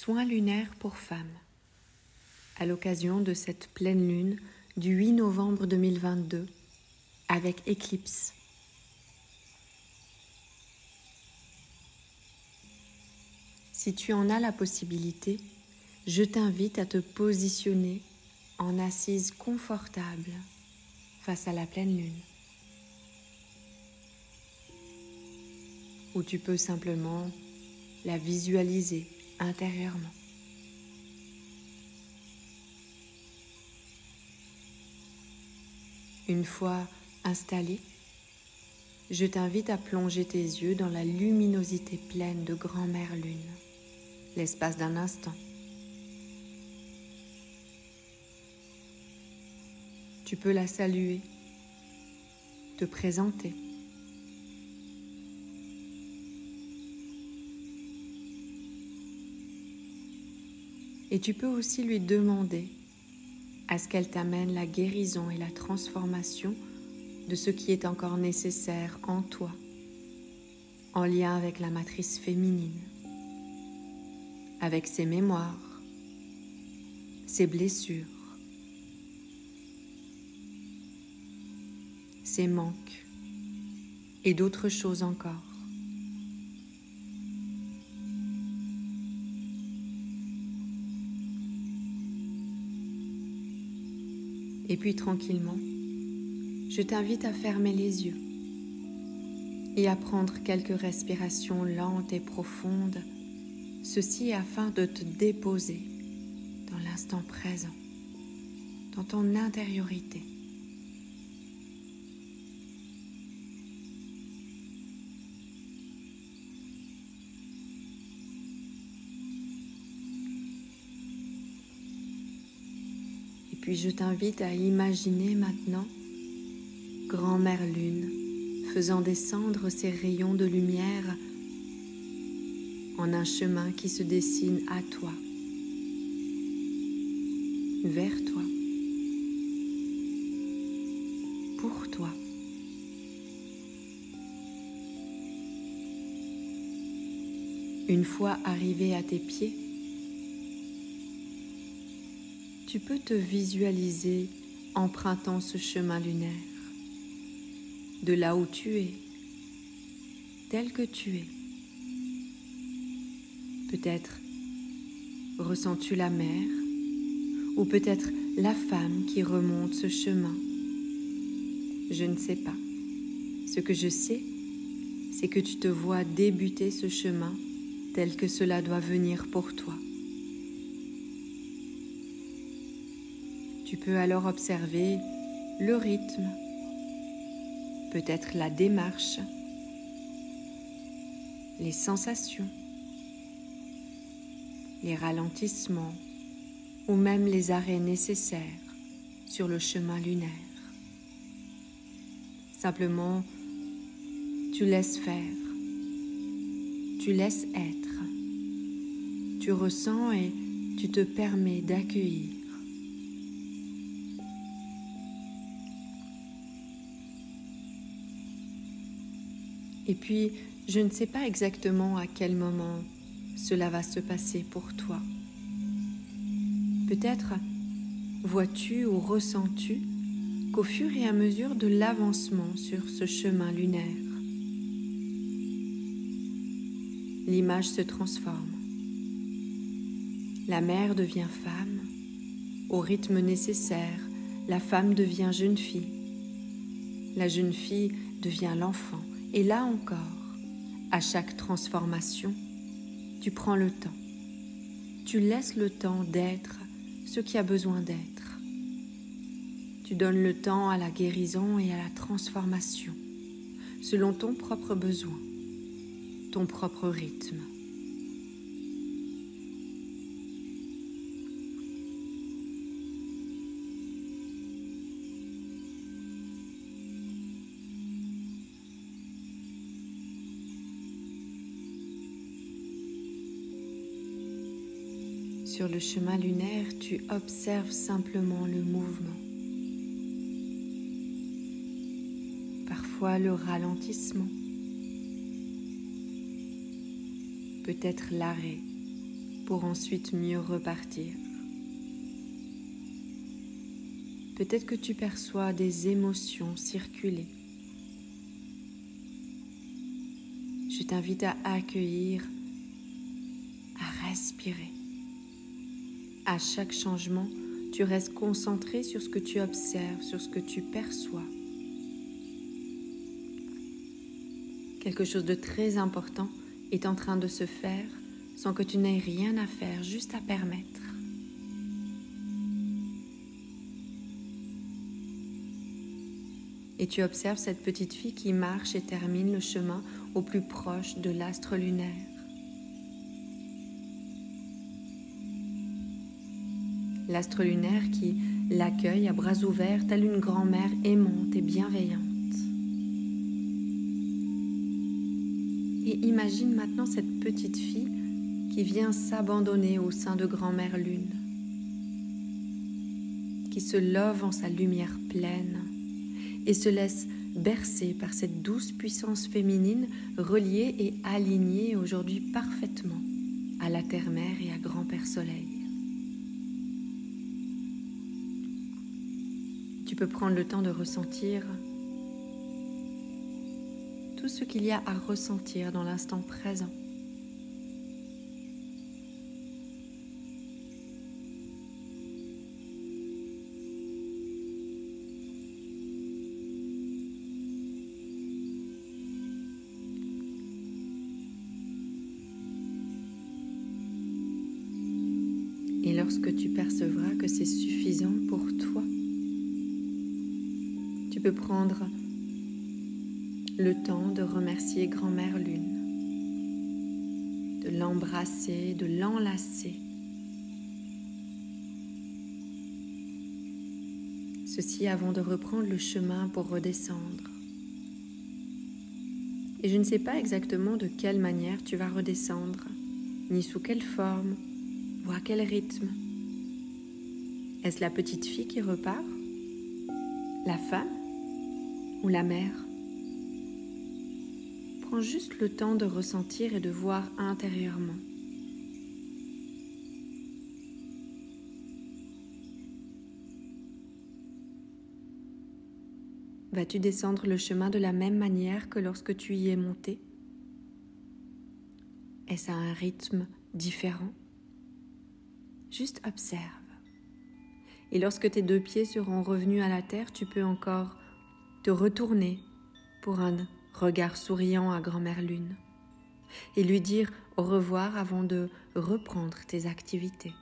soins lunaires pour femmes, à l'occasion de cette pleine lune du 8 novembre 2022, avec éclipse. Si tu en as la possibilité, je t'invite à te positionner en assise confortable face à la pleine lune. Ou tu peux simplement la visualiser intérieurement. Une fois installé, je t'invite à plonger tes yeux dans la luminosité pleine de Grand-Mère Lune, l'espace d'un instant. Tu peux la saluer, te présenter. Et tu peux aussi lui demander à ce qu'elle t'amène la guérison et la transformation de ce qui est encore nécessaire en toi, en lien avec la matrice féminine, avec ses mémoires, ses blessures, ses manques et d'autres choses encore. Et puis tranquillement, je t'invite à fermer les yeux et à prendre quelques respirations lentes et profondes, ceci afin de te déposer dans l'instant présent, dans ton intériorité. Puis je t'invite à imaginer maintenant Grand-Mère Lune faisant descendre ses rayons de lumière en un chemin qui se dessine à toi, vers toi, pour toi. Une fois arrivé à tes pieds, tu peux te visualiser empruntant ce chemin lunaire, de là où tu es, tel que tu es. Peut-être ressens-tu la mer, ou peut-être la femme qui remonte ce chemin. Je ne sais pas. Ce que je sais, c'est que tu te vois débuter ce chemin tel que cela doit venir pour toi. Tu peux alors observer le rythme, peut-être la démarche, les sensations, les ralentissements ou même les arrêts nécessaires sur le chemin lunaire. Simplement, tu laisses faire, tu laisses être, tu ressens et tu te permets d'accueillir. Et puis, je ne sais pas exactement à quel moment cela va se passer pour toi. Peut-être vois-tu ou ressens-tu qu'au fur et à mesure de l'avancement sur ce chemin lunaire, l'image se transforme. La mère devient femme, au rythme nécessaire, la femme devient jeune fille. La jeune fille devient l'enfant. Et là encore, à chaque transformation, tu prends le temps. Tu laisses le temps d'être ce qui a besoin d'être. Tu donnes le temps à la guérison et à la transformation, selon ton propre besoin, ton propre rythme. Sur le chemin lunaire, tu observes simplement le mouvement. Parfois le ralentissement, peut-être l'arrêt pour ensuite mieux repartir. Peut-être que tu perçois des émotions circuler. Je t'invite à accueillir, à respirer. À chaque changement, tu restes concentré sur ce que tu observes, sur ce que tu perçois. Quelque chose de très important est en train de se faire sans que tu n'aies rien à faire, juste à permettre. Et tu observes cette petite fille qui marche et termine le chemin au plus proche de l'astre lunaire. L'astre lunaire qui l'accueille à bras ouverts, telle une grand-mère aimante et bienveillante. Et imagine maintenant cette petite fille qui vient s'abandonner au sein de grand-mère lune, qui se love en sa lumière pleine et se laisse bercer par cette douce puissance féminine reliée et alignée aujourd'hui parfaitement à la Terre-Mère et à Grand-Père Soleil. Tu peux prendre le temps de ressentir tout ce qu'il y a à ressentir dans l'instant présent. Et lorsque tu percevras que c'est suffisant pour toi, tu peux prendre le temps de remercier Grand-Mère Lune, de l'embrasser, de l'enlacer. Ceci avant de reprendre le chemin pour redescendre. Et je ne sais pas exactement de quelle manière tu vas redescendre, ni sous quelle forme, ou à quel rythme. Est-ce la petite fille qui repart? La femme? Ou la mère? Prends juste le temps de ressentir et de voir intérieurement. Vas-tu descendre le chemin de la même manière que lorsque tu y es monté? Est-ce à un rythme différent? Juste observe. Et lorsque tes deux pieds seront revenus à la terre, tu peux encore te retourner pour un regard souriant à Grand-Mère Lune et lui dire au revoir avant de reprendre tes activités.